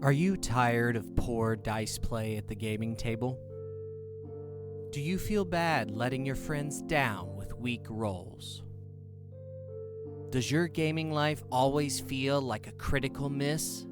Are you tired of poor dice play at the gaming table? Do you feel bad letting your friends down with weak rolls? Does your gaming life always feel like a critical miss?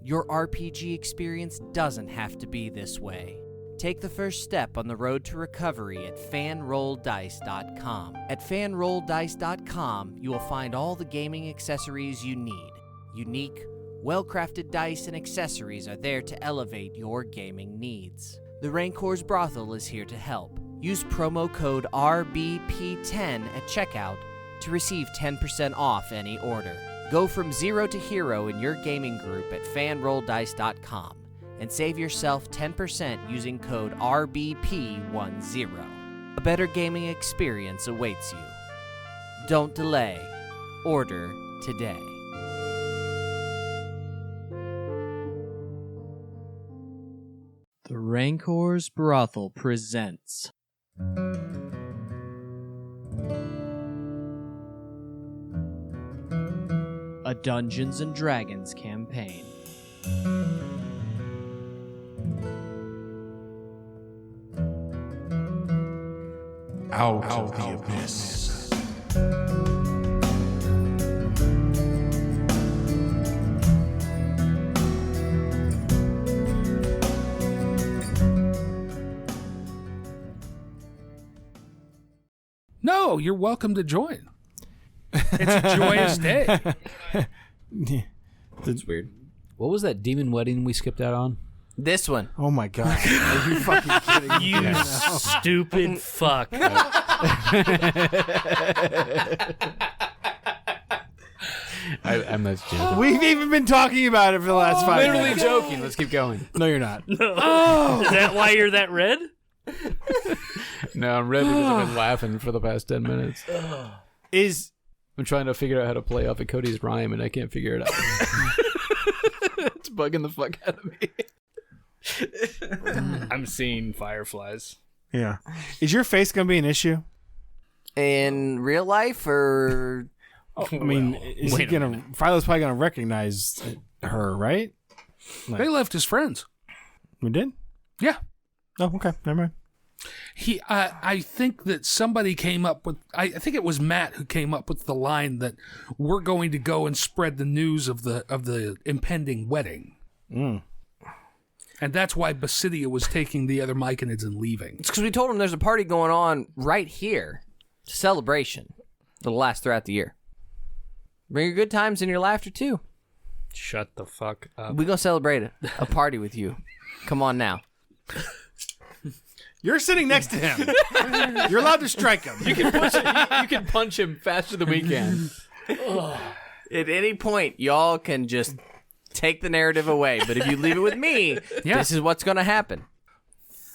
Your RPG experience doesn't have to be this way. Take the first step on the road to recovery at fanrolldice.com. At fanrolldice.com, you will find all the gaming accessories you need. Unique, well-crafted dice and accessories are there to elevate your gaming needs. The Rancor's Brothel is here to help. Use promo code RBP10 at checkout to receive 10% off any order. Go from zero to hero in your gaming group at fanrolldice.com and save yourself 10% using code RBP10. A better gaming experience awaits you. Don't delay. Order today. The Rancor's Brothel presents a Dungeons & Dragons campaign. Out of the abyss. No, you're welcome to join. It's a joyous day. That's weird. What was that demon wedding we skipped out on? This one. Oh my god. Are you fucking kidding me? You stupid fuck. I'm not joking. We've even been talking about it for the last 5 Literally minutes. joking. Let's keep going. No, you're not. Is that why you're that red? No, I'm red because I've been laughing for the past 10 minutes. I'm trying to figure out how to play off of Cody's rhyme, and I can't figure it out. It's bugging the fuck out of me. I'm seeing fireflies. Yeah. Is your face going to be an issue? In real life, or... I mean, is he going to... Philo's probably going to recognize her, right? They left as friends. We did? Yeah. Oh, okay. Never mind. I think that somebody came up with... I think it was Matt who came up with the line that we're going to go and spread the news of the impending wedding. Mm. And that's why Basidia was taking the other Myconids and leaving. It's because we told him there's a party going on right here. Celebration. That'll last throughout the year. Bring your good times and your laughter, too. Shut the fuck up. We're going to celebrate a party with you. Come on now. You're sitting next to him. You're allowed to strike him. You can punch him faster than we can. At any point, y'all can just take the narrative away. But if you leave it with me, this is what's going to happen.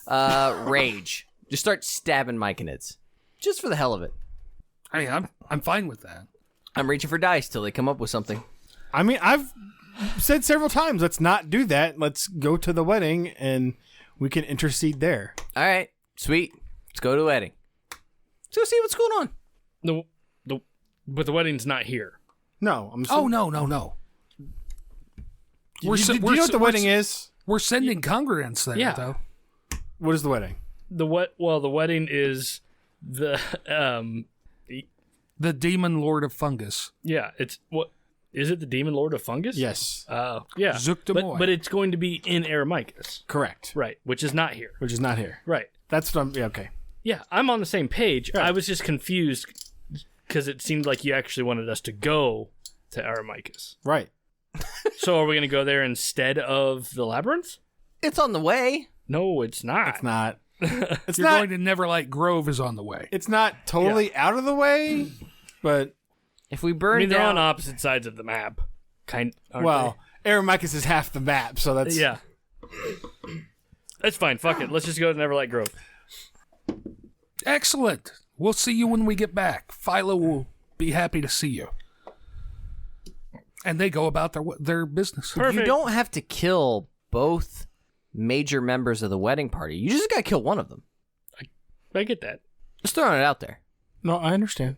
Rage. Just start stabbing Myconids. Just for the hell of it. I mean, I'm fine with that. I'm reaching for dice till they come up with something. I mean, I've said several times, let's not do that. Let's go to the wedding and we can intercede there. All right. Sweet. Let's go to the wedding. Let's go see what's going on. But the wedding's not here. No. No. Do you know what the wedding is? We're sending congregants there, Yeah. though. What is the wedding? The wedding is the The Demon Lord of Fungus. yeah, it's what is it the Demon Lord of Fungus? Yes. Oh, yeah. Zuktamoy. But it's going to be in Aramicus. Correct. Right, which is not here. Which is not here. Right. That's what I'm... Yeah, okay. Yeah, I'm on the same page. Right. I was just confused because it seemed like you actually wanted us to go to Aramicus. Right. So are we going to go there instead of the labyrinth? It's on the way. No, it's not. It's not. It's You're not... going to Neverlight Grove is on the way. It's not totally out of the way, but... If we I burn mean, they're down... on opposite sides of the map. Aren't Aramicus is half the map, so that's... they? Yeah. That's fine. Fuck it. Let's just go to Neverlight Grove. Excellent. We'll see you when we get back. Philo will be happy to see you. And they go about their business. Perfect. You don't have to kill both major members of the wedding party. You just got to kill one of them. I get that. Just throwing it out there. No, I understand.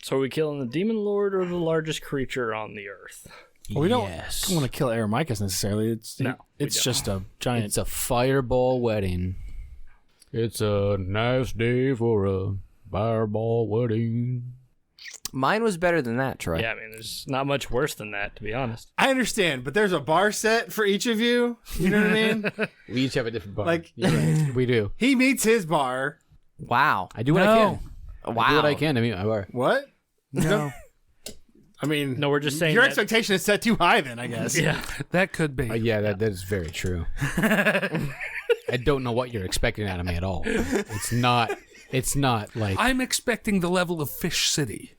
So are we killing the demon lord or the largest creature on the earth? Well, we don't want to kill Aramicus necessarily. It's just a giant. It's a fireball wedding. It's a nice day for a fireball wedding. Mine was better than that, Troy. Yeah, I mean, there's not much worse than that, to be honest. I understand, but there's a bar set for each of you. You know what I mean? We each have a different bar. Like, You're right. We do. he meets his bar. Wow. I do what I can. Wow. I do what I can to meet my bar. What? No. I mean, No, we're just saying your that- expectation is set too high. Then I guess. Yeah. That could be. Yeah, that is very true. I don't know what you're expecting out of me at all. It's not like. I'm expecting the level of Fish City.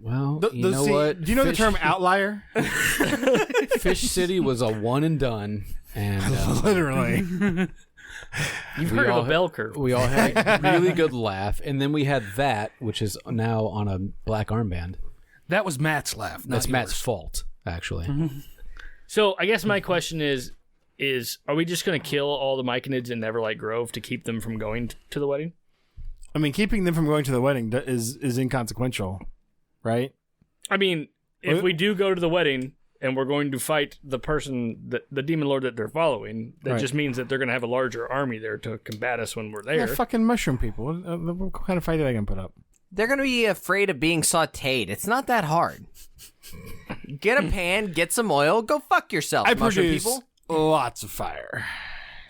Well, you know what? Do you know the term outlier? Fish City was a one and done, and Literally. You've we heard all of a bell curve. we all had a really good laugh, and then we had that, which is now on a black armband. That was Matt's laugh. That's not Matt's yours. fault, actually. So I guess my question is are we just going to kill all the Myconids in Neverlight Grove to keep them from going to the wedding? I mean, keeping them from going to the wedding is inconsequential, right? I mean, if What? we do go to the wedding and we're going to fight the person, the demon lord that they're following, that Right. just means that they're going to have a larger army there to combat us when we're there. They're fucking mushroom people. What kind of fight are they gonna put up? They're going to be afraid of being sauteed. It's not that hard. Get a pan, get some oil, go fuck yourself, I mushroom produce people. lots of fire.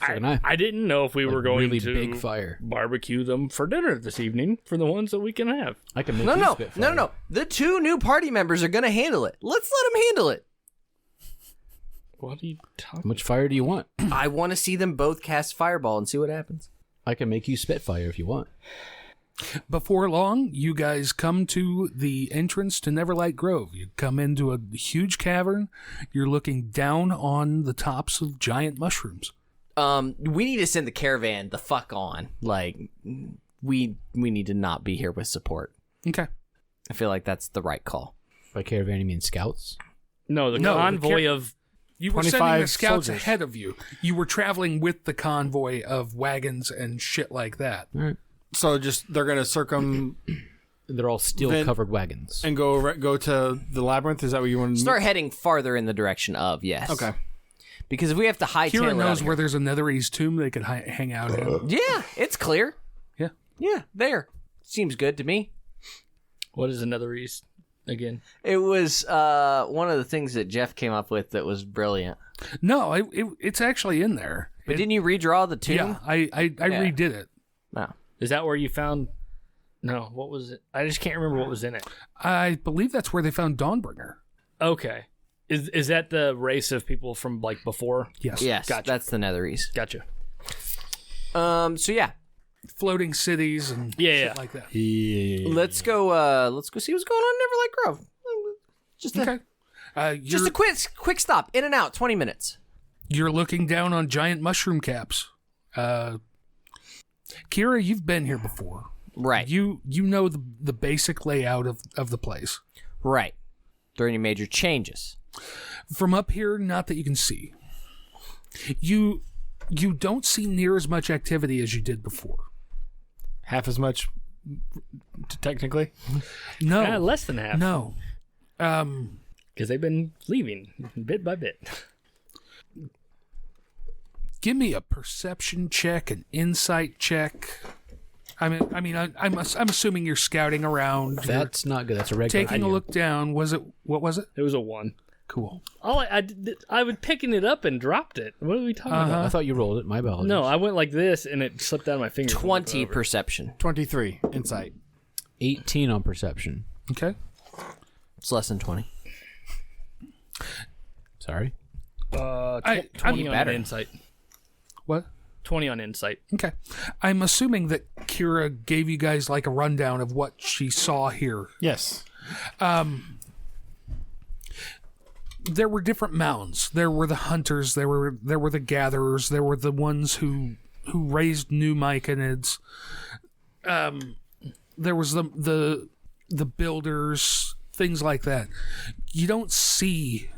So can I. I didn't know if we were going really to big fire. barbecue them for dinner this evening for the ones that we can have. I can make No. The 2 new party members are going to handle it. Let's let them handle it. What are you How talking much fire do you want? I want to see them both cast fireball and see what happens. I can make you spitfire if you want. Before long, you guys come to the entrance to Neverlight Grove. You come into a huge cavern. You're looking down on the tops of giant mushrooms. We need to send the caravan the fuck on. Like, we need to not be here with support. Okay. I feel like that's the right call. By caravan, you mean scouts? No, the No, the convoy of You were sending 25 the scouts soldiers. ahead of you. You were traveling with the convoy of wagons and shit like that. So just they're gonna They're all steel-covered wagons. and go to the labyrinth. Is that what you want to Start heading farther in the direction of, yes. Okay. Because if we have to hightail Kira it out knows here- where there's a Netherese tomb they could hang out in. Yeah, it's clear. Yeah. Yeah, there. Seems good to me. what is another east again? It was one of the things that Jeff came up with that was brilliant. No, it's actually in there. But didn't you redraw the tomb? Yeah, I redid it. No. Is that where you found? No, what was it? I just can't remember what was in it. I believe that's where they found Dawnbringer. Okay, is that the race of people from like before? Yes. Yes, Gotcha. that's the Netherese. Gotcha. So yeah, Floating cities and Yeah. shit like that. let's go see what's going on in Neverlight Grove. Just a, Okay. just a quick stop, in and out, 20 minutes. You're looking down on giant mushroom caps. Kira, you've been here before. Right. You know the basic layout of the place. Right. Are there any major changes? From up here, not that you can see. You don't see near as much activity as you did before. half as much, technically. No. Less than half. No. Because they've been leaving bit by bit. Give me a perception check, an insight check. I'm assuming you're scouting around. That's not good. That's a You're regular. taking a look down. What was it? It was a 1. Cool. I was picking it up and dropped it. What are we talking about? I thought you rolled it. My apologies. No, I went like this and it slipped out of my fingers. 20 perception. 23 insight. 18 on perception. Okay. It's less than 20. Sorry. 20 on better. insight. What? 20 on insight. Okay. I'm assuming that Kira gave you guys like a rundown of what she saw here. Yes. There were different mounds. There were the hunters. There were the gatherers. There were the ones who raised new myconids. There was the builders, things like that. You don't see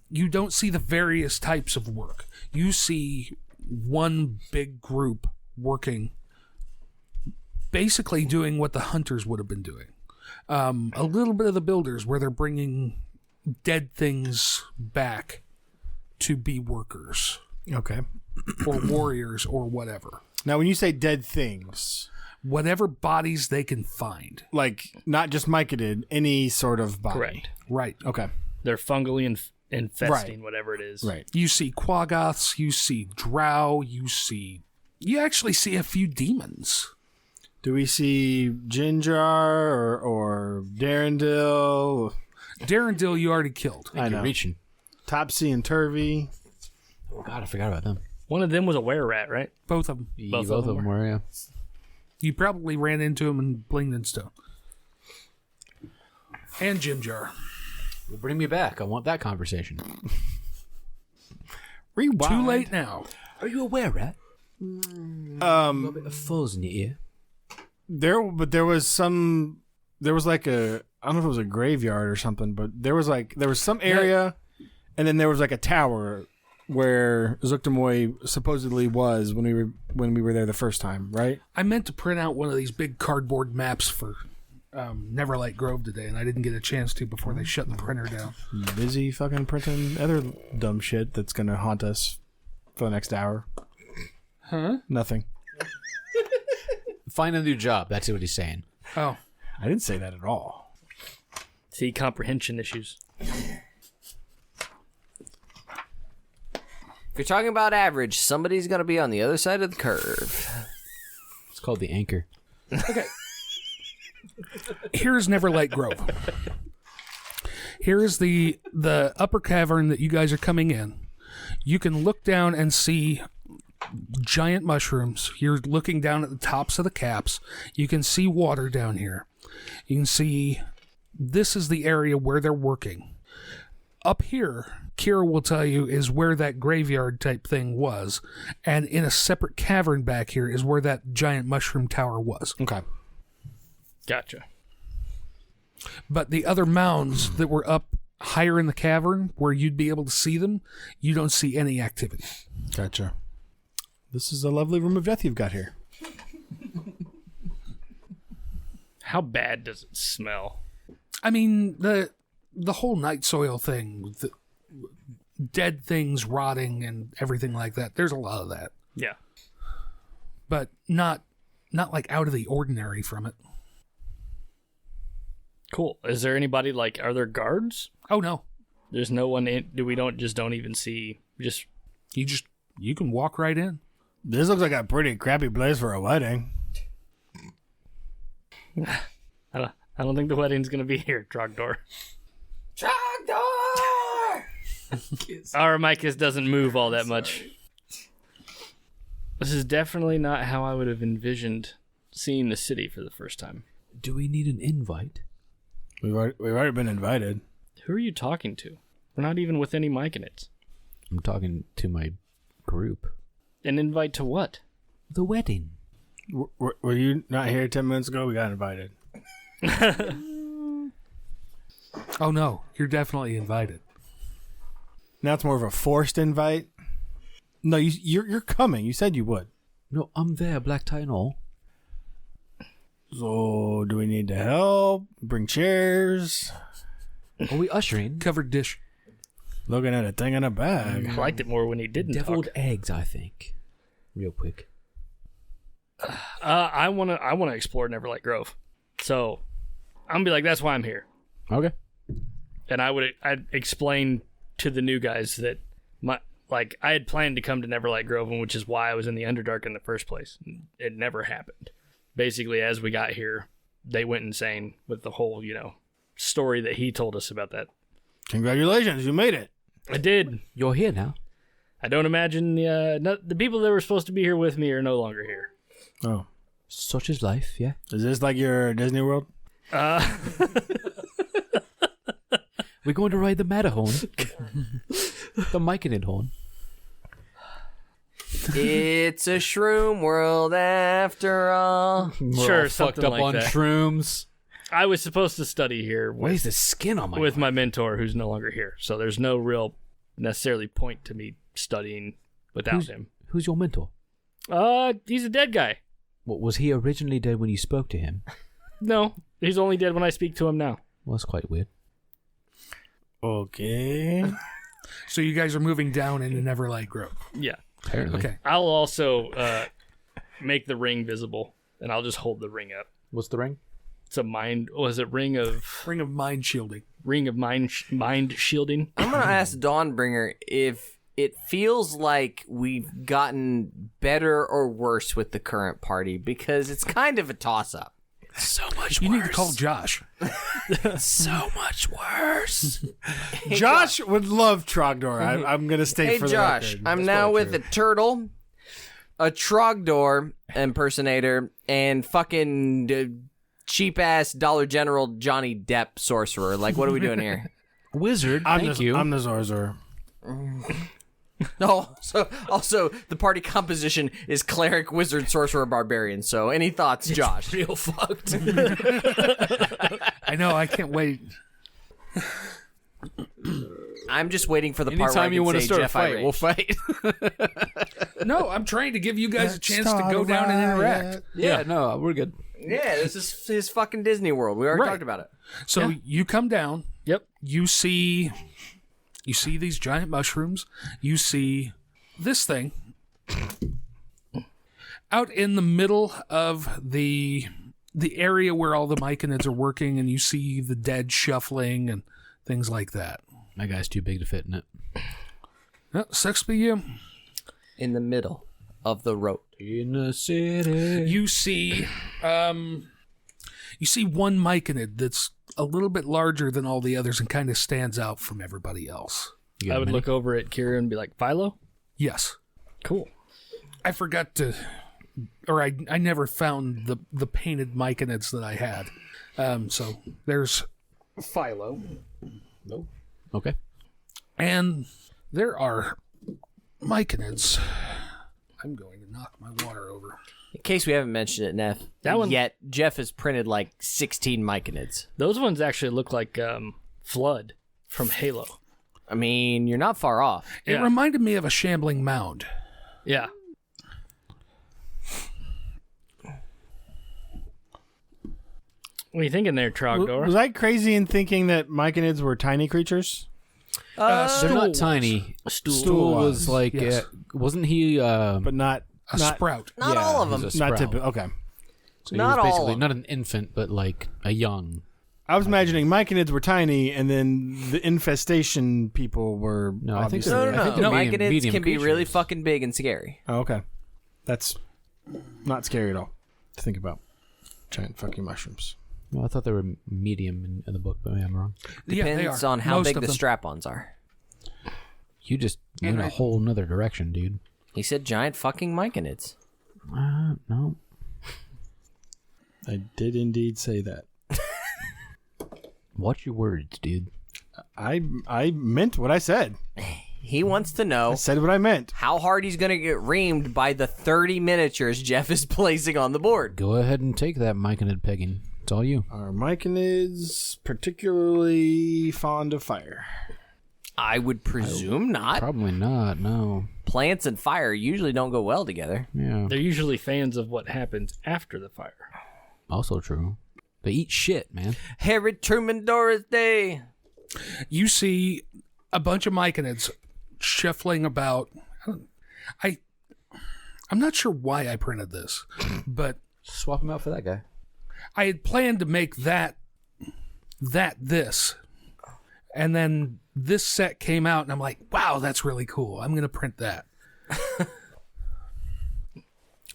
the various types of work. You see one big group working basically doing what the hunters would have been doing. A little bit of the builders, where they're bringing dead things back to be workers. Okay. Or warriors or whatever. Now, when you say dead things, whatever bodies they can find. Like, not just Myconid, any sort of body. Correct. Right. Okay. They're fungally infesting Right. whatever it is. Right. You see Quaggoths, you see Drow, you actually see a few demons. Do we see Jinjar or Darendil? Darendil you already killed. I know. You're reaching. Topsy and Turvy. Oh God, I forgot about them. One of them was a were-rat, right? Both of them. Both Both of them were, yeah. You probably ran into him in Blingden Stone. And Jim Jar. Well, bring me back. I want that conversation. Rewind. Too late now. Are you aware, Rat? A little bit of fuzz in your ear. There was like a, I don't know if it was a graveyard or something, but there was some area, and then there was like a tower where Zuktamoy supposedly was when we were there the first time, right? I meant to print out one of these big cardboard maps for Neverlight Grove today, and I didn't get a chance to before they shut the printer down. Busy fucking printing other dumb shit that's gonna haunt us for the next hour. Huh? Nothing. Find a new job. That's what he's saying. Oh. I didn't say that at all. See, comprehension issues. If you're talking about average, somebody's going to be on the other side of the curve. It's called the anchor. Okay. Here's Neverlight Grove. Here's the upper cavern that you guys are coming in. You can look down and see giant mushrooms. You're looking down at the tops of the caps. You can see water down here. You can see this is the area where they're working. Up here, Kira will tell you, is where that graveyard type thing was. And in a separate cavern back here is where that giant mushroom tower was. Okay. Gotcha. But the other mounds that were up higher in the cavern where you'd be able to see them, you don't see any activity. Gotcha. This is a lovely room of death you've got here. How bad does it smell? I mean, the whole night soil thing, the dead things rotting and everything like that, there's a lot of that. Yeah. But not like out of the ordinary from it. Cool. Is there anybody, like, are there guards? Oh, no. There's no one in, don't even see, just... You can walk right in. This looks like a pretty crappy place for a wedding. I don't think the wedding's gonna be here, Trogdor. Trogdor! Our Micus doesn't move all that much. This is definitely not how I would have envisioned seeing the city for the first time. Do we need an invite? We've already been invited. Who are you talking to? We're not even with any Myconids. I'm talking to my group. An invite to what? The wedding. Were you not here 10 minutes ago? We got invited. Oh, no. You're definitely invited. Now it's more of a forced invite. No, you're coming. You said you would. No, I'm there, black tie and all. So, do we need to help? Bring chairs? Are we ushering? Covered dish. Looking at a thing in a bag. I liked it more when he didn't Deviled talk. eggs, I think. Real quick. I wanna explore Neverlight Grove. So I'm gonna be like, that's why I'm here. Okay. And I'd explain to the new guys that I had planned to come to Neverlight Grove, which is why I was in the Underdark in the first place. It never happened. Basically, as we got here, they went insane with the whole, story that he told us about that. Congratulations, you made it. I did. You're here now. I don't imagine the people that were supposed to be here with me are no longer here. Oh. Such is life, yeah. Is this like your Disney World? We're going to ride the Matterhorn. The Myconid horn. It's a shroom world after all. Sure, fucked something up like on that. shrooms. I was supposed to study here Why is the skin on my with my mentor, who's no longer here. So there's no real necessarily point to me studying without him. Who's your mentor? He's a dead guy. What, was he originally dead when you spoke to him? No, he's only dead when I speak to him now. Well, that's quite weird. Okay. So you guys are moving down into Neverlight Grove. Yeah. Apparently. Okay. I'll also make the ring visible, and I'll just hold the ring up. What's the ring? It's a mind. Was it ring of Mind shielding. mind shielding? I'm gonna ask Dawnbringer if it feels like we've gotten better or worse with the current party, because it's kind of a toss-up. So much You need to call Josh. So much worse. Josh would love Trogdor. I'm going to state Hey for the Josh, record. I'm That's now probably with true. a turtle, a Trogdor impersonator, and fucking cheap-ass Dollar General Johnny Depp sorcerer. Like, what are we doing here? Wizard, I'm thank the, you. I'm the Zorzor. No, so also the party composition is cleric, wizard, sorcerer, barbarian. So, any thoughts, Josh? Real fucked. I know, I can't wait. I'm just waiting for the part where I Anytime you can want to say start a Jeff fight, Irate. we'll fight. No, I'm trying to give you guys a chance to go down and interact. Yeah, no, we're good. Yeah, this is his fucking Disney World. We already Right. talked about it. So you come down. Yep. You see these giant mushrooms. You see this thing out in the middle of the area where all the myconids are working, and you see the dead shuffling and things like that. My guy's too big to fit in it. Sucks be you. In the middle of the road. In the city. You see one myconid that's a little bit larger than all the others and kind of stands out from everybody else. I would look over at Kira and be like, Philo? Yes. Cool. I forgot to, or I never found the painted myconids that I had. So there's Philo. Nope. Okay. And there are myconids. I'm going to knock my water over. In case we haven't mentioned it, Neff, That one- yet Jeff has printed like 16 myconids. Those ones actually look like Flood from Halo. I mean, you're not far off. It Yeah. reminded me of a shambling mound. Yeah. What are you thinking there, Trogdor? Was I crazy in thinking that myconids were tiny creatures? They're not tiny. Stool was like, Yes. wasn't he? But not A sprout. Not all of them. he's a not sprout. typical. Okay. So Not he was all basically of not an infant, but like a young. I was imagining myconids were tiny, and then the infestation people were. No, I think obviously- No, I no, think no. they're Myconids medium can be really creatures. fucking big and scary. Oh, okay. That's not scary at all to think about. Giant fucking mushrooms. Well, I thought they were medium in the book, but maybe I'm wrong. Yeah, they Depends are. on how Most big of the them. strap-ons are. You just went a whole nother direction, dude. He said giant fucking myconids. No. I did indeed say that. Watch your words, dude. I meant what I said. He wants to I know said what I meant. how hard he's going to get reamed by the 30 miniatures Jeff is placing on the board. Go ahead and take that myconid pegging. It's all you. Are myconids particularly fond of fire? I would presume not. Probably not. No. Plants and fire usually don't go well together. Yeah. They're usually fans of what happens after the fire. Also true. They eat shit, man. Harry Truman Doris Day. You see a bunch of myconids shuffling about. I'm not sure why I printed this, but Swap him out for that guy. I had planned to make this, and then this set came out, and I'm like, wow, that's really cool. I'm going to print that.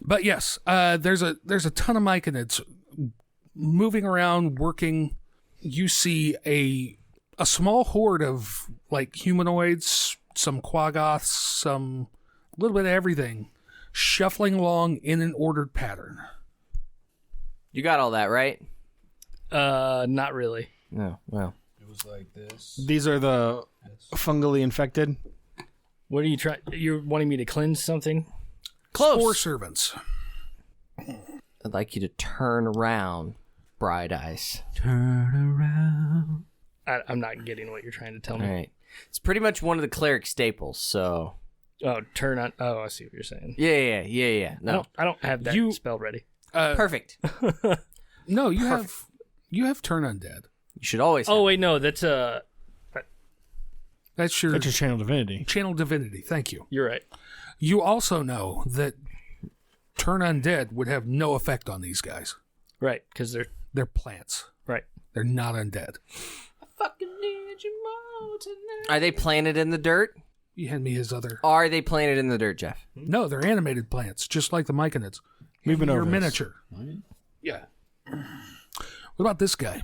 But yes, there's a ton of myconids moving around, working. You see a small horde of like humanoids, some quaggoths, some a little bit of everything, shuffling along in an ordered pattern. You got all that, right? Not really. No, well. These are the fungally infected. What are you trying? You're wanting me to cleanse something? Close. Spore servants. I'd like you to turn around, Bright Eyes. Turn around. I'm not getting what you're trying to tell All me. right. It's pretty much one of the cleric staples, so... Oh, turn on. Oh, I see what you're saying. Yeah. No. I don't have that You- spell ready. Perfect. No, you have turn undead. You should always. Oh wait, no, that's That's your channel divinity. channel divinity. Thank you. You're right. You also know that turn undead would have no effect on these guys. Right, because They're plants. right. They're not undead. Are they planted in the dirt? You hand me his other. Are they planted in the dirt, Jeff? No, they're animated plants, just like the myconids. We've been Your over this. miniature. Yeah. What about this guy?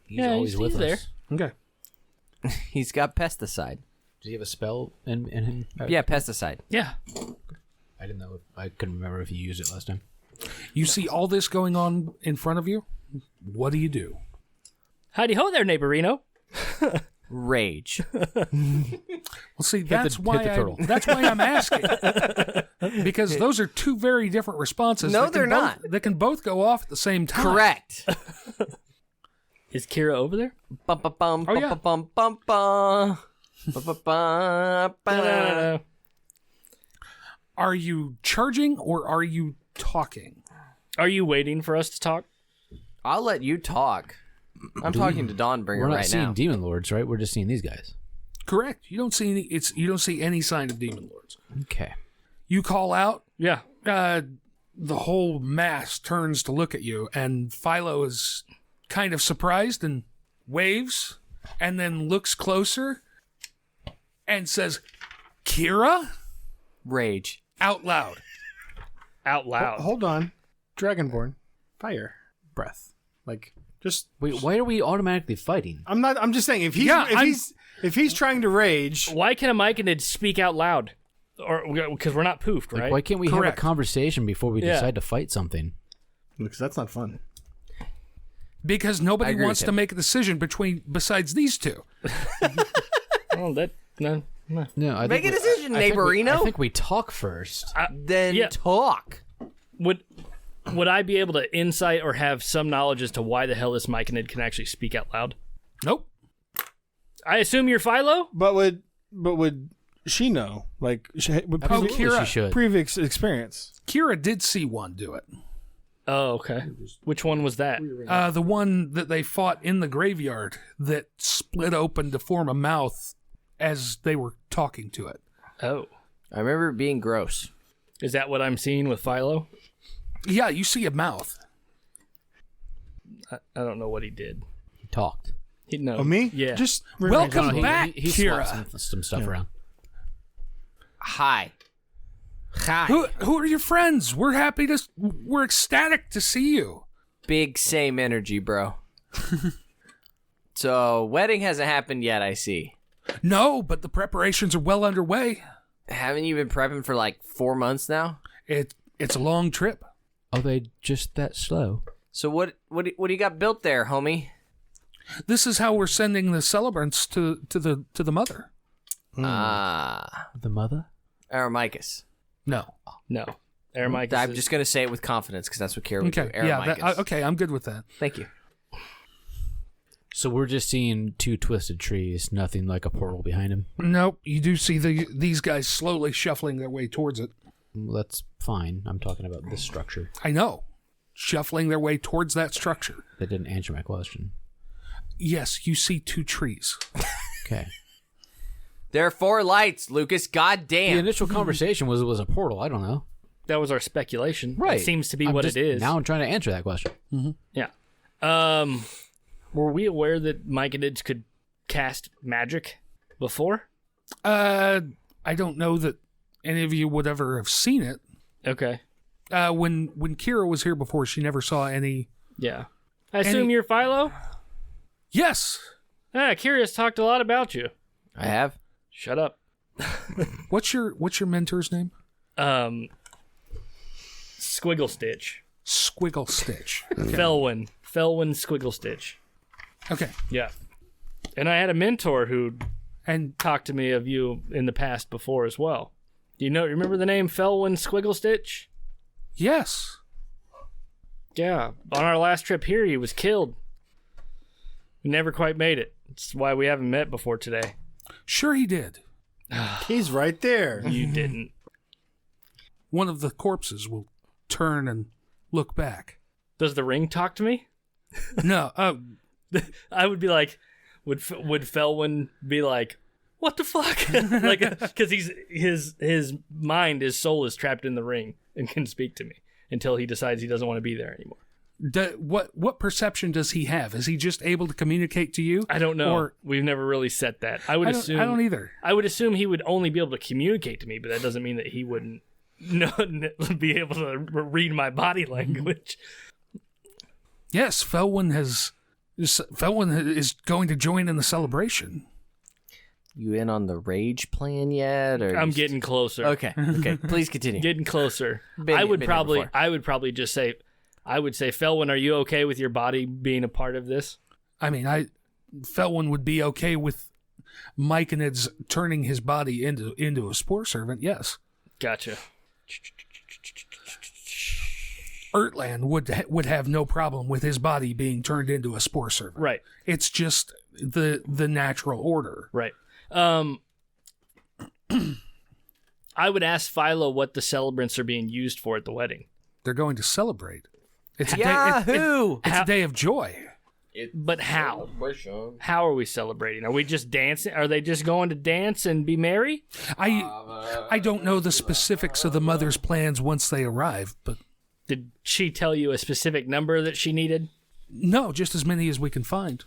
He's always with us. there. Okay. He's got pesticide. Does he have a spell in him? Yeah, pesticide. Yeah. I didn't know. I couldn't remember if he used it last time. You see all this going on in front of you? What do? Howdy ho there, neighborino. Rage. Well, see, that's hit why the turtle. that's why I'm asking. Because those are two very different responses. No, that can they're both- not. They can both go off at the same time. Correct. Is Kira over there? Bum, bum, bum, Oh, yeah. bum, bum, bum, bum, bum, bum, bum. Are you charging or are you talking? Are you waiting for us to talk? I'll let you talk. I'm talking to Dawnbringer We're not right seeing now. demon lords, right? We're just seeing these guys. Correct. You don't see any. You don't see any sign of demon lords. Okay. You call out. Yeah. The whole mass turns to look at you, and Philo is kind of surprised and waves, and then looks closer and says, "Kira," Rage. out loud. Out loud. Hold on. Dragonborn. Fire. Breath. Like, just... Wait, why are we automatically fighting? I'm just saying, if he's trying to rage... Why can a myconid speak out loud? Or because we're not poofed, Like, right? why can't we have Correct. a conversation before we Yeah. decide to fight something? Because that's not fun. Because I nobody agree wants with to him. make a decision besides these two. Oh, that no. No, I Make think a decision, I think neighborino. I think we talk first. Then Yeah. talk. Would I be able to insight or have some knowledge as to why the hell this myconid can actually speak out loud? Nope. I assume you're Philo? But would she know? Like, would Absolutely, Kira, she should. previous experience? Kira did see one do it. Oh, okay. Which one was that? The one that they fought in the graveyard that split open to form a mouth as they were talking to it. Oh. I remember it being gross. Is that what I'm seeing with Philo? Yeah, you see a mouth. I don't know what he did. He talked. No. Oh, me? Yeah. Just Welcome No, back, he Kira. swapped some stuff around. Hi. Hi. Who are your friends? We're ecstatic to see you. Big same energy, bro. So, wedding hasn't happened yet, I see. No, but the preparations are well underway. Haven't you been prepping for like 4 months now? It's a long trip. Are they just that slow? So what do you got built there, homie? This is how we're sending the celebrants to the mother. Ah, The mother? Aramicus. No. No. Aramicus I'm is- just gonna say it with confidence because that's what Kara would Okay. do. Yeah. Aramicus. Okay. I'm good with that. Thank you. So we're just seeing two twisted trees, nothing like a portal behind him. Nope. You do see these guys slowly shuffling their way towards it. Well, that's fine. I'm talking about this structure. I know. Shuffling their way towards that structure. That didn't answer my question. Yes, you see two trees. Okay. There are 4 lights, Lucas. The Goddamn. initial conversation was a portal. I don't know. That was our speculation. Right. It seems to be I'm what just- it is. Now I'm trying to answer that question. Yeah. Were we aware that myconids could cast magic before? I don't know that any of you would ever have seen it. Okay. When Kira was here before, she never saw any. Yeah. I assume you're Philo? Yes. Kira's talked a lot about you. I have. Shut up. What's your mentor's name? Squiggle Stitch. Squiggle Stitch. Felwyn Squiggle Stitch. Okay. Yeah. And I had a mentor who And talked to me of you in the past before as well. Do you remember the name Felwyn Squiggle Stitch? yes. Yeah. On our last trip here, he was killed. We never quite made it. That's why we haven't met before today. Sure he did. He's right there. You didn't. One of the corpses will turn and look back. Does the ring talk to me? No, I would be like, would Felwyn be like, what the fuck? Like, because his mind, his soul is trapped in the ring and can speak to me until he decides he doesn't want to be there anymore. What perception does he have? Is he just able to communicate to you? I don't know. Or, We've never really set that. I don't either. I would assume he would only be able to communicate to me, but that doesn't mean that he wouldn't be able to read my body language. Yes, Felwyn is going to join in the celebration. You in on the rage plan yet? Or I'm getting closer. Okay. Please continue. Getting closer. Been here before. I would probably just say, Felwyn, are you okay with your body being a part of this? I mean, Felwyn would be okay with Myconid's turning his body into a spore servant. Yes. Gotcha. Ertlan would have no problem with his body being turned into a spore servant. Right. It's just the natural order. Right. I would ask Philo what the celebrants are being used for at the wedding. They're going to celebrate. It's a Yahoo! It's a day of joy. But how? How are we celebrating? Are we just dancing? Are they just going to dance and be merry? I don't know the specifics of the mother's plans once they arrive, but did she tell you a specific number that she needed? No, just as many as we can find.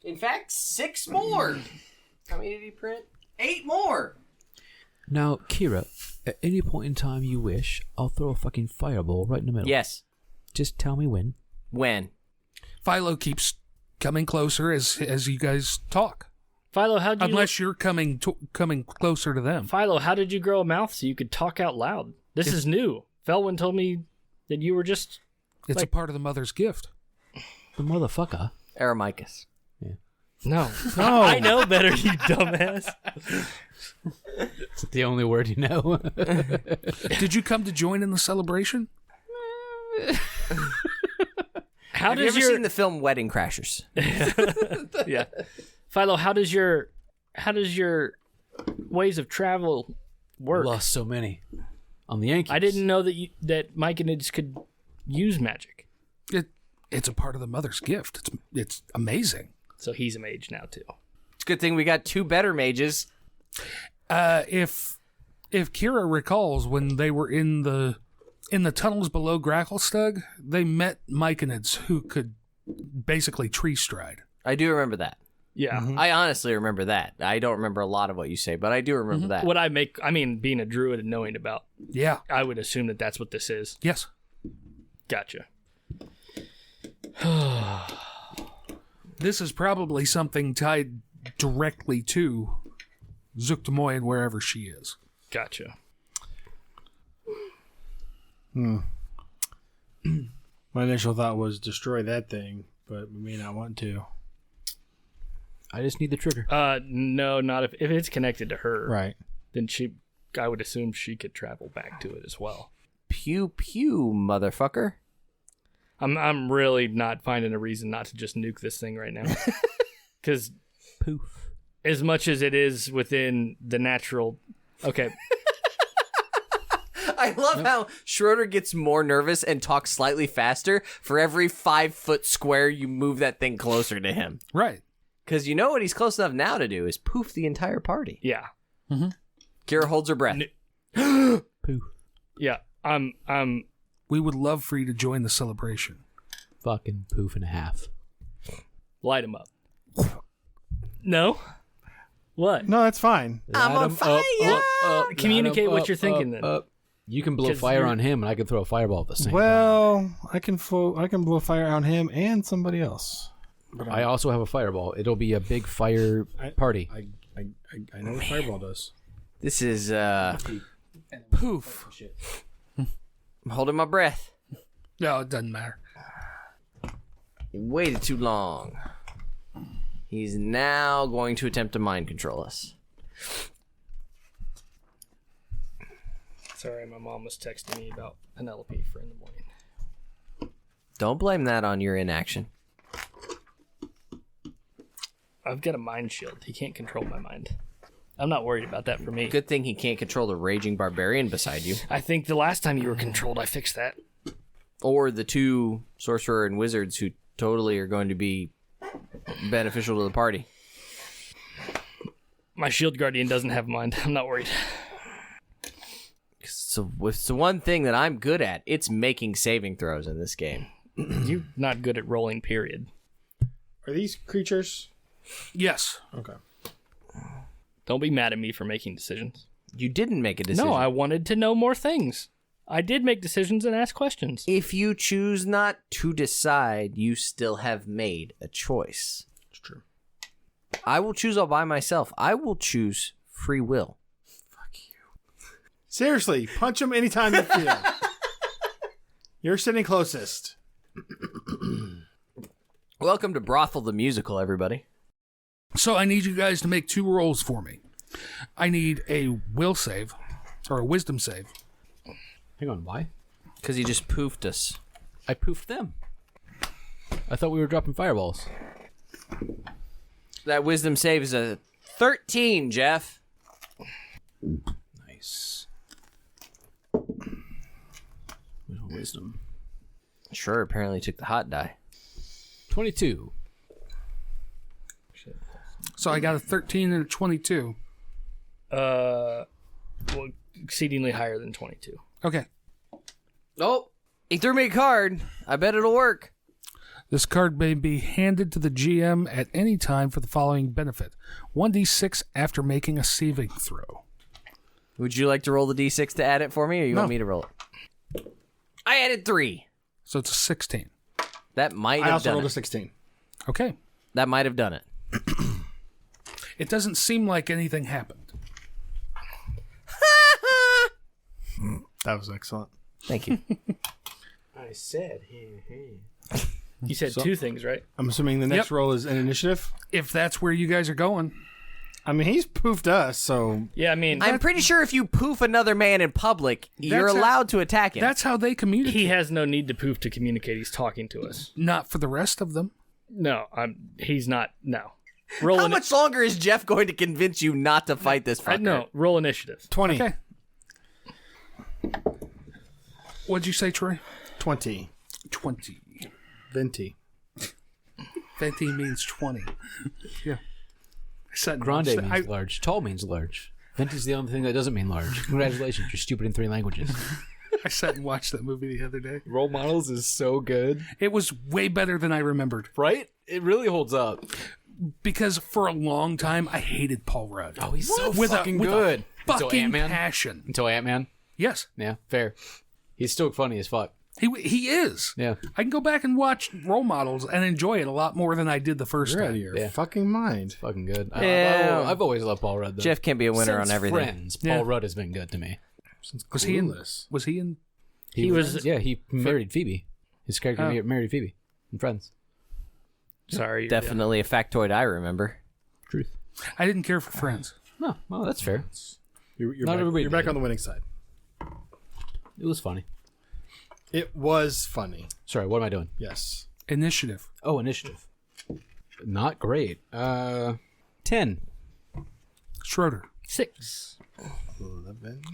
In fact, 6 more. How many did he print? 8 more. Now, Kira, at any point in time you wish, I'll throw a fucking fireball right in the middle. Yes. Just tell me when. When? Philo keeps coming closer as you guys talk. Philo, how'd you... Unless you're coming closer to them. Philo, how did you grow a mouth so you could talk out loud? This is new. Felwyn told me that you were just... It's a part of the mother's gift. The motherfucker. Aramicus. No. I know better, you dumbass. Is it the only word you know? Did you come to join in the celebration? Have you ever seen the film Wedding Crashers? Yeah. Philo, how does your ways of travel work? Lost so many. On the Yankees. I didn't know that Myconids could use magic. It's a part of the mother's gift. It's amazing. So he's a mage now too. It's a good thing we got 2 better mages. If Kira recalls, when they were in the tunnels below Gracklestug, they met Myconids who could basically tree stride. I do remember that. Yeah. Mm-hmm. I honestly remember that. I don't remember a lot of what you say, but I do remember that. Being a druid and knowing about, yeah, I would assume that that's what this is. Yes. Gotcha. This is probably something tied directly to Zuctamoy and wherever she is. Gotcha. My initial thought was destroy that thing, but we may not want to. I just need the trigger. No, not if it's connected to her. Right. Then I would assume she could travel back to it as well. Pew pew, motherfucker. I'm really not finding a reason not to just nuke this thing right now. Because poof. As much as it is within the natural... Okay. I love how Schroeder gets more nervous and talks slightly faster for every 5-foot square you move that thing closer to him. Right. Because you know what he's close enough now to do is poof the entire party. Yeah. Mm-hmm. Kira holds her breath. Poof. Yeah. We would love for you to join the celebration. Fucking poof and a half. Light him up. No? What? No, that's fine. I'm on fire! Communicate what you're thinking then. You can blow fire on him, and I can throw a fireball at the same time. Well, I can blow fire on him and somebody else. I also have a fireball. It'll be a big fire party. I know what fireball does. This is, Poof. I'm holding my breath. No, it doesn't matter. You waited too long. He's now going to attempt to mind control us. Sorry, my mom was texting me about Penelope for in the morning. Don't blame that on your inaction. I've got a mind shield. He can't control my mind. I'm not worried about that for me. Good thing he can't control the raging barbarian beside you. I think the last time you were controlled, I fixed that. Or the two sorcerer and wizards who totally are going to be beneficial to the party. My shield guardian doesn't have mind. I'm not worried. So it's the one thing that I'm good at. It's making saving throws in this game. You're not good at rolling, period. Are these creatures? Yes. Okay. Don't be mad at me for making decisions. You didn't make a decision. No, I wanted to know more things. I did make decisions and ask questions. If you choose not to decide, you still have made a choice. It's true. I will choose all by myself. I will choose free will. Seriously, punch him anytime you feel. You're sitting closest. Welcome to Brothel the Musical, everybody. So I need you guys to make 2 rolls for me. I need a will save, or a wisdom save. Hang on, why? Because he just poofed us. I poofed them. I thought we were dropping fireballs. That wisdom save is a 13, Jeff. Nice. Wisdom. Sure, apparently took the hot die. 22. So I got a 13 and a 22. Well, exceedingly higher than 22. Okay. Oh, he threw me a card. I bet it'll work. This card may be handed to the GM at any time for the following benefit. 1d6 after making a saving throw. Would you like to roll the d6 to add it for me, or you want me to roll it? I added 3. So it's a 16. That might I have also done rolled a it. 16. Okay. That might have done it. It doesn't seem like anything happened. That was excellent. Thank you. I said, You said 2 things, right? I'm assuming the next roll is an initiative. If that's where you guys are going. I mean, he's poofed us, so Yeah, I mean, I'm pretty sure if you poof another man in public, you're That's how- allowed to attack him. That's how they communicate. he has no need to poof to communicate. He's talking to us. Not for the rest of them. No, he's not. No. Roll How much longer is Jeff going to convince you not to fight this fucker? No, roll initiative. 20. Okay. What'd you say, Troy? 20. 20. Venti. 20 means 20. Yeah. I said Grande I- means large. Tall means large. Venti's the only thing that doesn't mean large. Congratulations, you're stupid in 3 languages. I sat and watched that movie the other day. Role Models is so good. It was way better than I remembered. Right? It really holds up. Because for a long time, I hated Paul Rudd. Oh, he's so With fucking with good. Until fucking Ant-Man. passion. Until Ant-Man. Yes, Yeah, fair. He's still funny as fuck. he is. Yeah. I can go back and watch Role Models and enjoy it a lot more than I did the first You're out time. of your Yeah. fucking mind. Fucking good. Yeah. I've always loved Paul Rudd, though. Jeff can't be a winner Since on everything. Friends, Paul Rudd has been good to me. Was he in Clueless. Was he in? He was. Yeah, he married Phoebe. His character married Phoebe in Friends. Sorry. Definitely a factoid I remember. Truth. I didn't care for Friends. No, well, that's fair. You're Not back, everybody you're back did. on the winning side. It was funny. It was funny. Sorry, what am I doing? Yes. Initiative. Oh, initiative. Not great. 10. Schroeder. 6.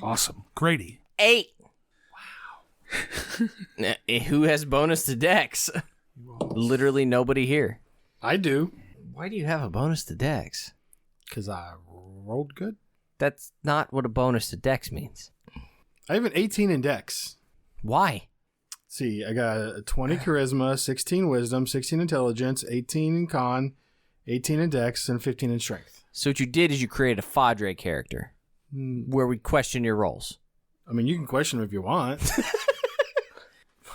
Awesome. Grady. 8. Wow. Who has bonus to Dex? Literally nobody here. I do. Why do you have a bonus to Dex? Because I rolled good. That's not what a bonus to Dex means. I have an 18 in Dex. Why? See, I got a 20 charisma, 16 wisdom, 16 intelligence, 18 in con, 18 in Dex, and 15 in strength. So what you did is you created a Fadre character where we question your roles. I mean, you can question them if you want.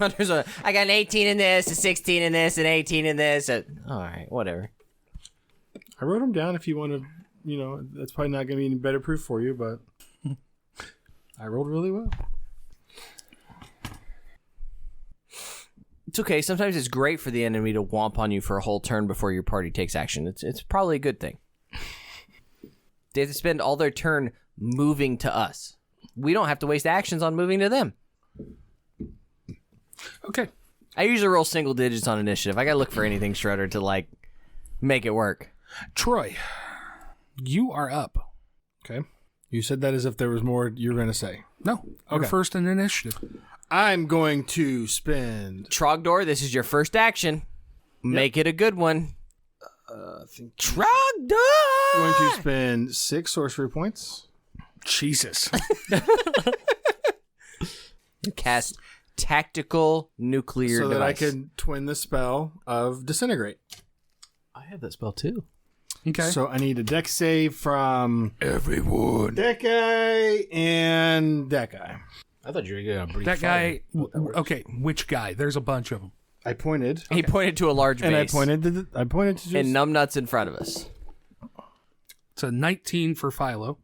I got an 18 in this, a 16 in this, an 18 in this. All right, whatever. I wrote them down if you want to, that's probably not going to be any better proof for you, but I rolled really well. It's okay. Sometimes it's great for the enemy to womp on you for a whole turn before your party takes action. It's probably a good thing. They have to spend all their turn moving to us. We don't have to waste actions on moving to them. Okay. I usually roll single digits on initiative. I got to look for anything, Schroeder, to make it work. Troy, you are up. Okay. You said that as if there was more you were going to say. No. You're Okay. first in initiative. I'm going to spend... Trogdor, this is your first action. Make it a good one. Trogdor! I'm going to spend 6 sorcery points. Jesus. Cast tactical nuclear So that I device. can twin the spell of Disintegrate. I have that spell too. Okay. So I need a dex save from Everyone. Dekai and Dekai. I thought you were going to breathe that fire. guy. Okay, which guy? There's a bunch of them. I pointed. He pointed to a large And base. I pointed to just... And numbnuts in front of us. It's a 19 for Philo.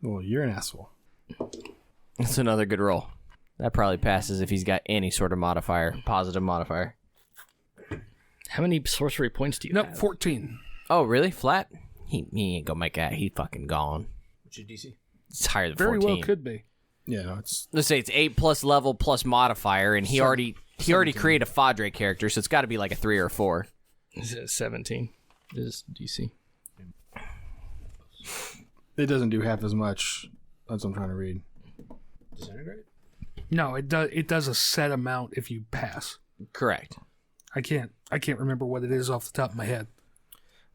Well, you're an asshole. That's another good roll. That probably passes if he's got any sort of modifier, positive modifier. How many sorcery points do you No, have? 14. Oh, really? Flat? He ain't gonna make that. He fucking gone. What's your DC? It's higher than Very 14. well could be. Yeah, no, it's... Let's say it's 8 plus level plus modifier, and he already created a Fadre character, so it's got to be like a 3 or a 4. Is it 17? Is DC? It doesn't do half as much. That's what I'm trying to read. Disintegrate? No, it does. It does a set amount if you pass. Correct. I can't remember what it is off the top of my head.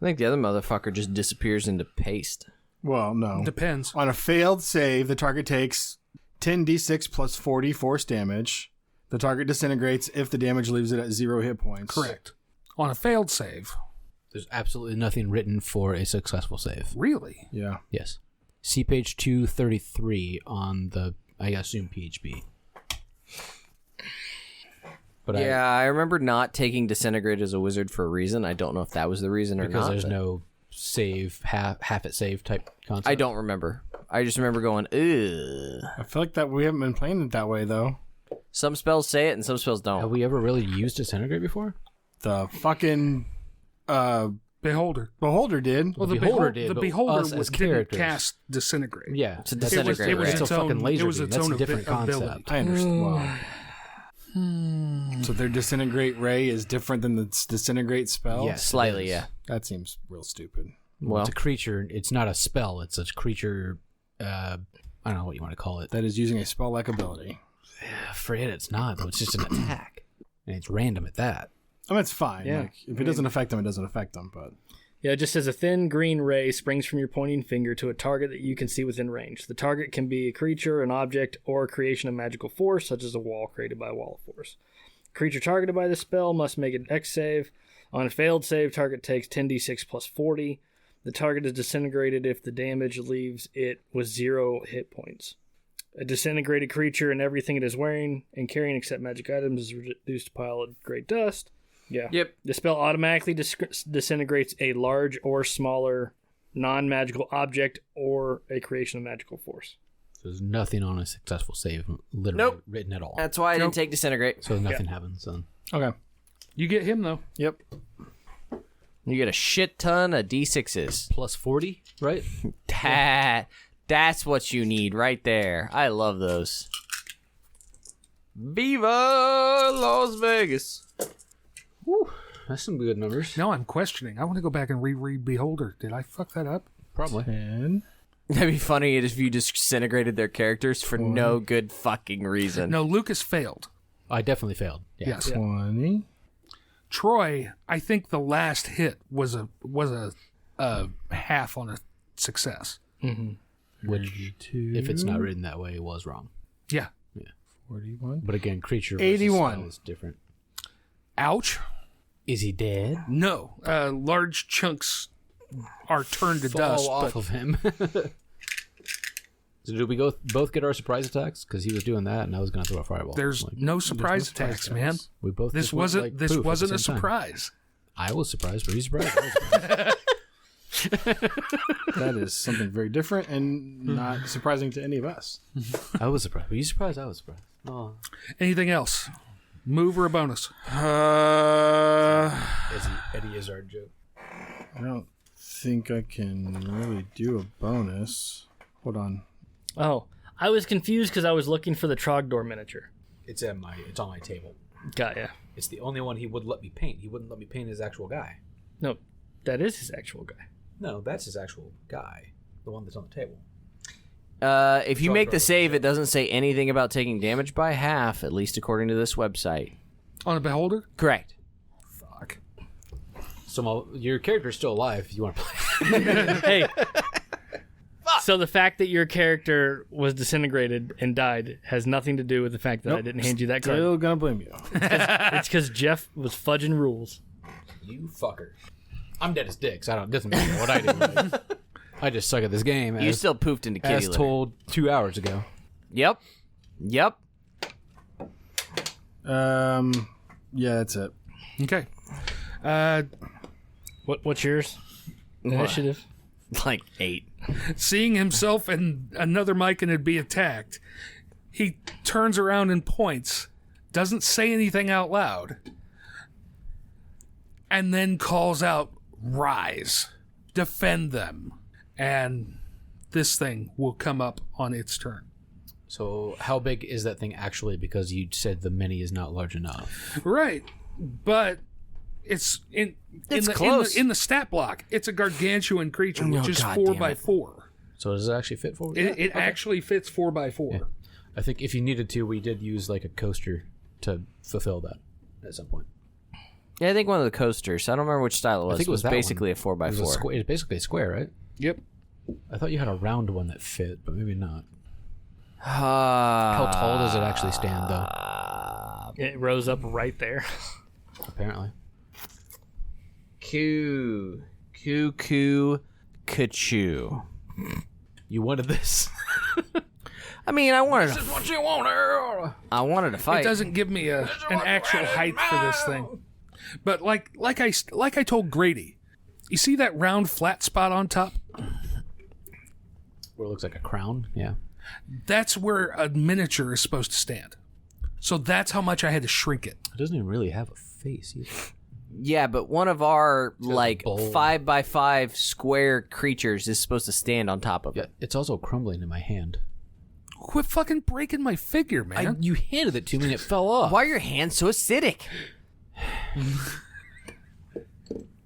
I think the other motherfucker just disappears into paste. Well, no. Depends. On a failed save, the target takes 10d6 plus 40 force damage. The target disintegrates if the damage leaves it at 0 hit points. Correct. On a failed save. There's absolutely nothing written for a successful save. Really? Yeah. Yes. See page 233 on the, I assume, PHB. But I remember not taking Disintegrate as a wizard for a reason. I don't know if that was the reason or because not. there's but no save, half it save type concept. I don't remember. I just remember going, ugh. I feel like that we haven't been playing it that way, though. Some spells say it and some spells don't. Have we ever really used Disintegrate before? The fucking Beholder. Beholder did. Well, The Beholder did, the but Beholder us as didn't characters. cast Disintegrate. Yeah. It's a Disintegrate, It was right? It's its a own. fucking laser It was beam. its That's own a different ability. concept. I understand. Wow. So their Disintegrate Ray is different than the Disintegrate spell? Yes. Slightly, yeah. That seems real stupid. Well, It's a creature. It's not a spell. It's a creature. I don't know what you want to call it. That is using a spell-like ability. Forget it's not, though. It's just an attack. And it's random at that. I mean, it's fine. Yeah. Like, if it doesn't affect them, it doesn't affect them. But Yeah, it just says a thin green ray springs from your pointing finger to a target that you can see within range. The target can be a creature, an object, or a creation of magical force, such as a wall created by a wall of force. Creature targeted by the spell must make an X save. On a failed save, target takes 10d6 plus 40. The target is disintegrated if the damage leaves it with 0 hit points. A disintegrated creature and everything it is wearing and carrying except magic items is reduced to a pile of great dust. Yeah. Yep. The spell automatically disintegrates a large or smaller non-magical object or a creation of magical force. So there's nothing on a successful save literally Nope. written at all. that's why I didn't take Disintegrate. So nothing happens then. okay. You get him though. Yep. You get a shit ton of D6s. Plus 40, right? That's what you need right there. I love those. Viva Las Vegas. Woo. That's some good numbers. Now I'm questioning. I want to go back and reread Beholder. Did I fuck that up? Probably. And That'd be funny if you disintegrated their characters for no good fucking reason. No, Lucas failed. I definitely failed. Yeah. Yes. 20. Troy, I think the last hit was a half on a success. Which, if it's not written that way, was wrong. Yeah. 41. But again, creature versus 81. spell is different. Ouch. Is he dead? No. Large chunks are turned to dust. Fall off But of him. So did we both get our surprise attacks? Because he was doing that, and I was going to throw a fireball. there's Like, no surprise attacks, man. we both. This just went, wasn't like, this poof at wasn't the a same time. surprise. I was surprised. Were you surprised? I was surprised. That is something very different and not surprising to any of us. I was surprised. Were you surprised? I was surprised. Oh. Anything else? Move or a bonus? Eddie Izzard joke. I don't think I can really do a bonus. Hold on. Oh, I was confused because I was looking for the Trogdor miniature. It's on my table. Got ya. It's the only one he would let me paint. He wouldn't let me paint his actual guy. No, that is his actual guy. No, that's his actual guy. The one that's on the table. If you make the save, it doesn't say anything about taking damage by half, at least according to this website. On a beholder? Correct. Fuck. So your character's still alive if you want to play. Hey. So the fact that your character was disintegrated and died has nothing to do with the fact that I didn't hand you that card. Still gonna blame you. It's because Jeff was fudging rules. You fucker. I'm dead as dicks. It doesn't matter what I do. I just suck at this game. You still poofed into kitty as litter. told 2 hours ago. Yep. Yeah, that's it. Okay. What's yours? Initiative? Like 8. Seeing himself and another Myconid be attacked, he turns around and points, doesn't say anything out loud, and then calls out, "Rise, defend them," and this thing will come up on its turn. So how big is that thing actually? Because you said the mini is not large enough. Right, but it's close. in the stat block. It's a gargantuan creature, which is God 4 damn by it. 4. So does it actually fit forward? It actually fits 4 by 4. Yeah. I think if you needed to, we did use like a coaster to fulfill that at some point. Yeah, I think one of the coasters. I don't remember which style it was. I think it was that basically one. a 4 by It was 4. a square. It's basically a square, right? Yep. I thought you had a round one that fit, but maybe not. How How tall does it actually stand, though? It rose up right there. Apparently. Coo. Ka-choo. You wanted this. I mean, I wanted to What you want? fight. It doesn't give me an actual height for this thing. But like I told Grady, you see that round flat spot on top? Where it looks like a crown? Yeah. That's where a miniature is supposed to stand. So that's how much I had to shrink it. It doesn't even really have a face either. Yeah, but one of our like bowl. 5 by 5 square creatures is supposed to stand on top of Yeah, it. it's also crumbling in my hand. Quit fucking breaking my figure, man. You handed it to me and it fell off. Why are your hands so acidic?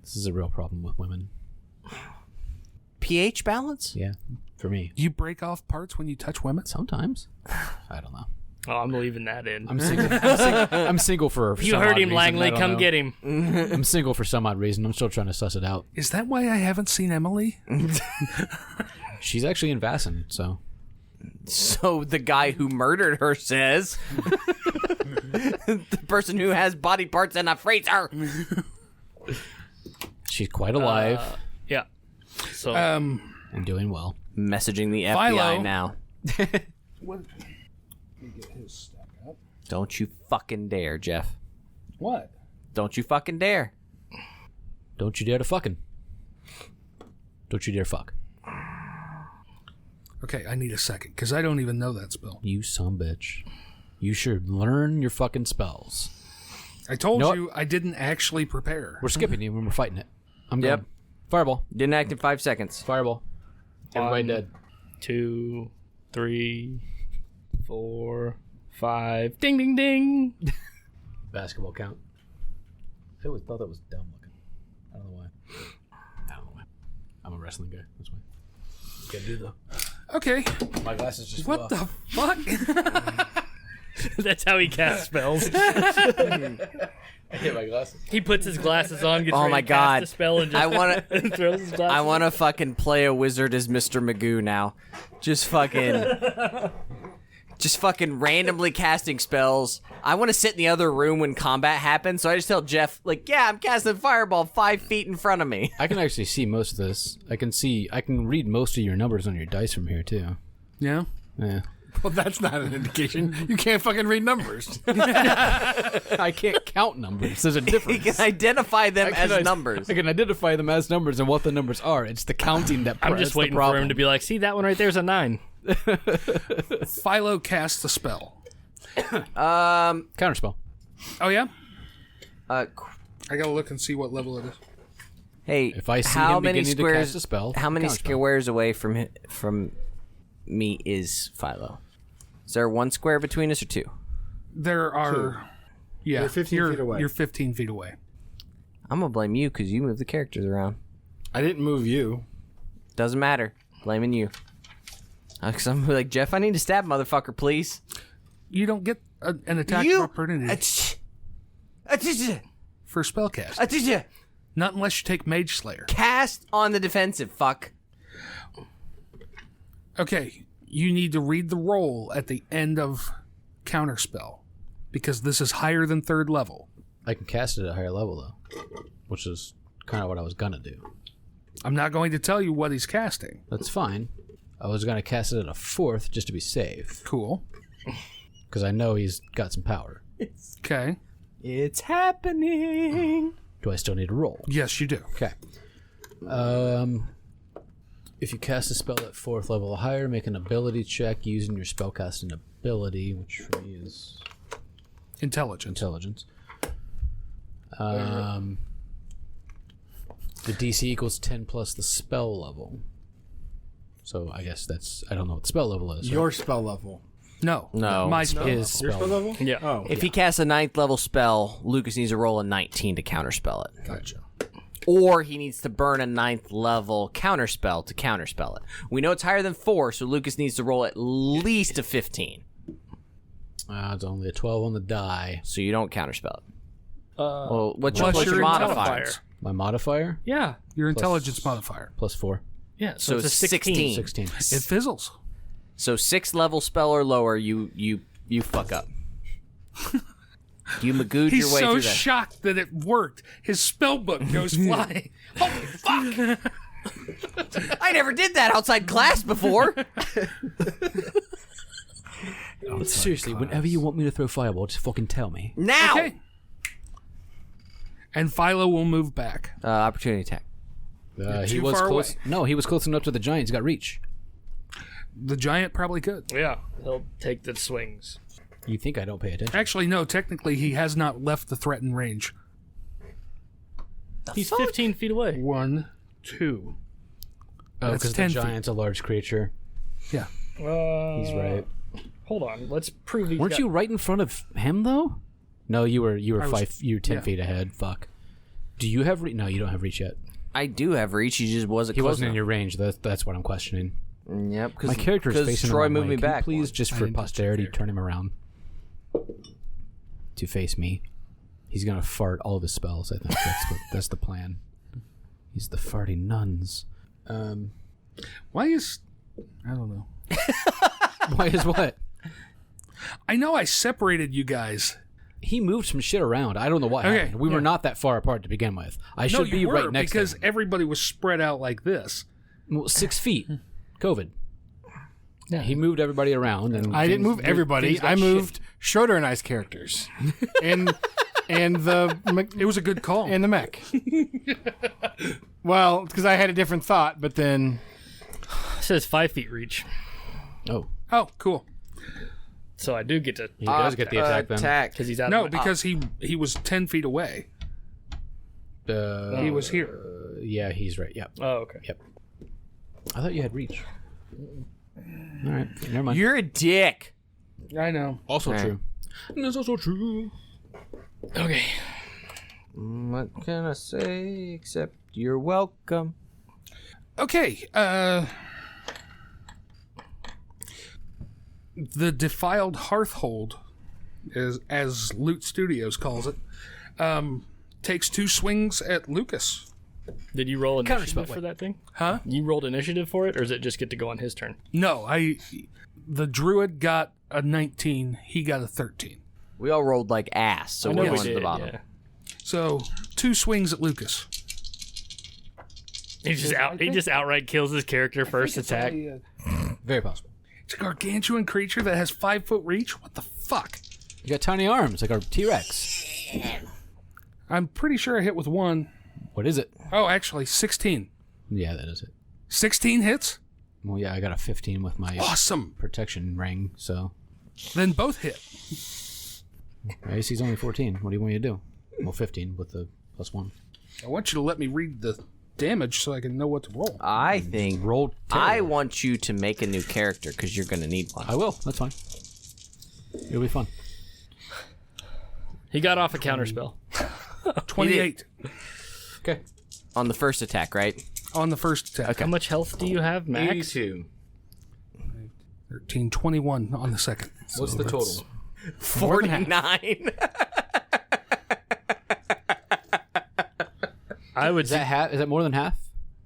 This is a real problem with women. pH balance? Yeah, for me. You break off parts when you touch women? Sometimes. I don't know. Oh, I'm leaving that in. I'm single. I'm single for You some heard odd him, reason. Langley. I don't Come know. get him. I'm single for some odd reason. I'm still trying to suss it out. Is that why I haven't seen Emily? She's actually in Vasson, so. So the guy who murdered her says. The person who has body parts in a freezer. She's quite alive Yeah. So and doing well. Messaging the FBI Philo. now. Don't you fucking dare, Jeff. What? Don't you fucking dare. Don't you dare to fucking. Don't you dare fuck. Okay, I need a second, because I don't even know that spell. You son bitch. You should learn your fucking spells. I told Know you I didn't actually prepare. We're skipping you when we're fighting it. I'm Yep. going. Fireball. Didn't act in 5 seconds. Fireball. Everybody dead. 2, 3, 4, 5. Ding, ding, ding. Basketball count. I always thought that was dumb looking. I don't know why. I'm a wrestling guy. That's why. Gotta do though. Okay, My glasses just what the fuck? That's how he casts spells. I hit my glasses. He puts his glasses on, gets Oh ready my to cast God. a spell, and just I wanna- throws his glasses. I want to fucking play a wizard as Mr. Magoo now. Just fucking randomly casting spells. I want to sit in the other room when combat happens, so I just tell Jeff, like, yeah, I'm casting fireball 5 feet in front of me. I can actually see most of this. I can read most of your numbers on your dice from here too. Yeah. Yeah. Well, that's not an indication. You can't fucking read numbers. I can't count numbers. There's a He difference. can identify them as I numbers. can identify them as numbers and what the numbers are. It's the counting that. I'm just waiting for him to be like, see, that one right there's a 9. Philo casts a spell. Counterspell. Oh, yeah? Uh, I gotta look and see what level it is. hey, If I see how him many beginning to squares? cast a spell, how many counterspell. squares away from me is Philo? Is there 1 square between us or 2? There are... Yeah, You're 15 feet away. You're 15 feet away. I'm gonna blame you because you move the characters around. I didn't move you. Doesn't matter. Blaming you. Because I'm like, Jeff, I need to stab motherfucker, please. You don't get an attack of opportunity for spellcast. Not unless you take Mage Slayer. Cast on the defensive, fuck. Okay, you need to read the roll at the end of Counterspell, because this is higher than 3rd level. I can cast it at a higher level, though, which is kind of what I was going to do. I'm not going to tell you what he's casting. That's fine. I was going to cast it at a 4th just to be safe, Cool. because I know he's got some power. Okay. It's happening. Do I still need to roll? Yes, you do. Okay. If you cast a spell at 4th level or higher, make an ability check using your spellcasting ability, which for me is Intelligence. The DC equals 10 plus the spell level. So I guess that's... I don't know what the spell level is. Your spell level. No. No. My spell. His Your spell spell level. level? Yeah. Oh. If he casts a 9th level spell, Lucas needs to roll a 19 to counterspell it. Gotcha. Or he needs to burn a 9th level counterspell to counterspell it. We know it's higher than 4, so Lucas needs to roll at least a 15. It's only a 12 on the die. So you don't counterspell it. Well, Plus what's your your modifier? My modifier? Yeah. Your intelligence modifier. Plus 4. Yeah. So it's a 16. 16. It fizzles. So 6th level spell or lower, you fuck up. You magooed He's your way so through that. shocked that it worked. His spell book goes flying. Holy fuck! I never did that outside class before. Seriously, whenever you want me to throw fireball, just fucking tell me. Now! Okay. And Philo will move back. Opportunity attack. He too was far close. away. No, he was close enough to the giant. He's got reach. The giant probably could. Yeah. He'll take the swings. You think I don't pay attention? Actually, no. Technically, he has not left the threatened range. He's 15 feet away. 1, 2. Oh, That's because the 10 feet. giant's a large creature. Yeah. He's right. Hold on. Let's prove he's Weren't got- you right in front of him though? No, you were I was- 10 yeah. feet ahead. Fuck. Do you have reach? No, you don't have reach yet. I do have reach. He just wasn't He close wasn't in enough. your range. That's what I'm questioning. Yep. My character is facing Troy the wrong moved way. me Can you back. please, just for didn't touch posterity, your turn him around to face me. He's gonna fart all of his spells. I think that's the plan. He's the farty nuns. Why is... I don't know. Why is what? I know I separated you guys. He moved some shit around. I don't know what Okay, happened. We were not that far apart to begin with. I No, should you be were, right next because to him. everybody was spread out like this. Well, 6 feet. COVID. Yeah, he moved everybody around, and I didn't things- move everybody. things got I shit. moved Schroeder and I's characters, and It was a good call. and the mech. Well, because I had a different thought, but then It says 5 feet reach. Oh, Oh, cool. So I do get to... he does get the attack then. Because he's out No, of my... because he was 10 feet away. He was here. Yeah, he's right. Yep. Oh, okay. Yep. I thought you had reach. All right, never mind. You're a dick. I know. also All right. true. That's also true. Okay. What can I say except you're welcome? Okay, the defiled hearthhold, as Loot Studios calls it, takes 2 swings at Lucas. Did you roll initiative Counterspell, for that thing? Huh? You rolled initiative for it, or does it just get to go on his turn? No, the druid got a 19, he got a 13. We all rolled like ass, so I know we're we going to the did, bottom. yeah. So 2 swings at Lucas. He just outright kills his character first attack. Very possible. It's a gargantuan creature that has 5 foot reach? What the fuck? You got tiny arms like a T-Rex. I'm pretty sure I hit with 1. What is it? Oh, actually, 16. Yeah, that is it. 16 hits? Well, yeah, I got a 15 with my Awesome. protection ring, so Then both hit. AC's only 14. What do you want me to do? Well, 15 with the +1. I want you to let me read the damage so I can know what to roll. I think Roll. I want you to make a new character because you're going to need one. I will. That's fine. It'll be fun. He got off a counterspell. 28 Okay. On the first attack, right? on the first attack. How much health do you have, max? 82. 13, 21 on the second. What's the total? 49. I would Is that half? Is that more than half?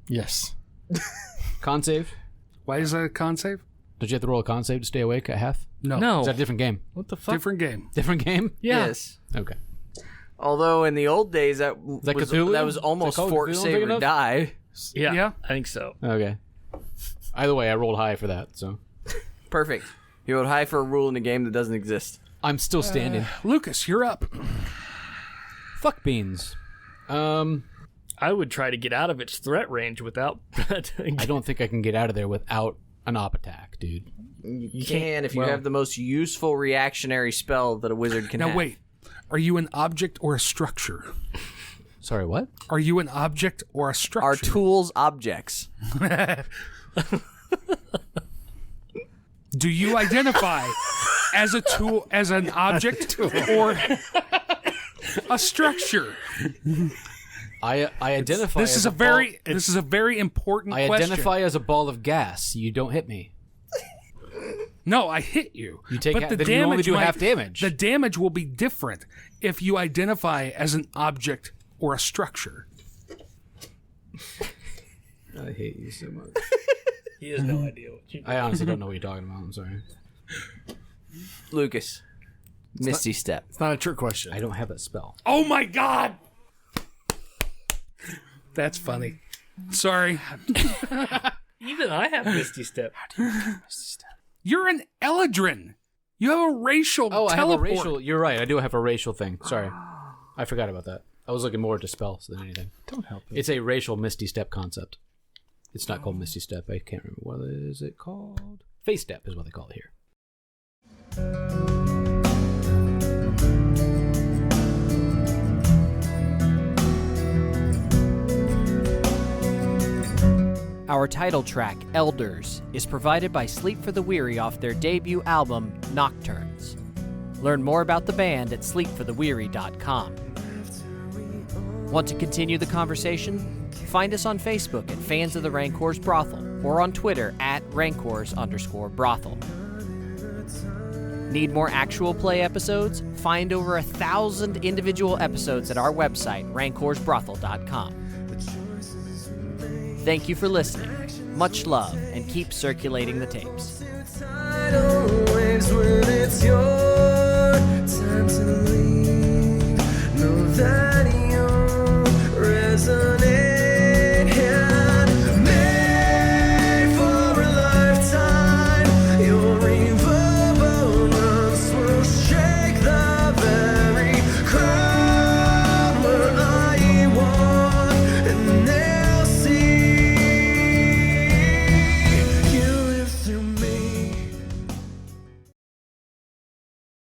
Yes. Con save? Why is that a con save? Don't you have to roll a con save to stay awake at half? No. No. Is that a different game? What the fuck? Different game. Different game? Yeah. Yes. Okay. Although in the old days that that was Cthulhu? that was Is almost that called fort Cthulhu save big or enough? die. Yeah. Yeah. I think so. Okay. Either way, I rolled high for that, so Perfect. You rolled high for a rule in a game that doesn't exist. I'm still standing. Lucas, you're up. Fuck beans. I would try to get out of its threat range without. I don't think I can get out of there without an op attack, dude. You can if you have the most useful reactionary spell that a wizard can Now have. wait. Are you an object or a structure? Sorry, what? Are you an object or a structure? Are tools objects? Do you identify as a tool, as an object, or a structure? I identify. This is a very important I question. identify as a ball of gas. You don't hit me. No, I hit you. You take but ha- the then you only damage do might- half damage. The damage will be different if you identify as an object or a structure. I hate you so much. He has no idea what you. I honestly don't know what you're talking about. I'm sorry. Lucas. Misty Step. It's not a trick question. I don't have that spell. Oh my god! That's funny. Sorry. Even I have Misty Step. You're an Eladrin. You have a racial Oh, I have a teleport. racial. You're right. I do have a racial thing. Sorry, I forgot about that. I was looking more to spells than anything. Don't help it. It's a racial Misty Step concept. It's not called Misty Step. I can't remember what is it called. Face Step is what they call it here. Our title track, Elders, is provided by Sleep for the Weary off their debut album, Nocturnes. Learn more about the band at sleepfortheweary.com. Want to continue the conversation? Find us on Facebook at Fans of the Rancor's Brothel or on Twitter at Rancors_Brothel. Need more actual play episodes? Find over 1,000 individual episodes at our website, rancorsbrothel.com. Thank you for listening. Much love, and keep circulating the tapes. Tidal waves when it's your time to leave. Know that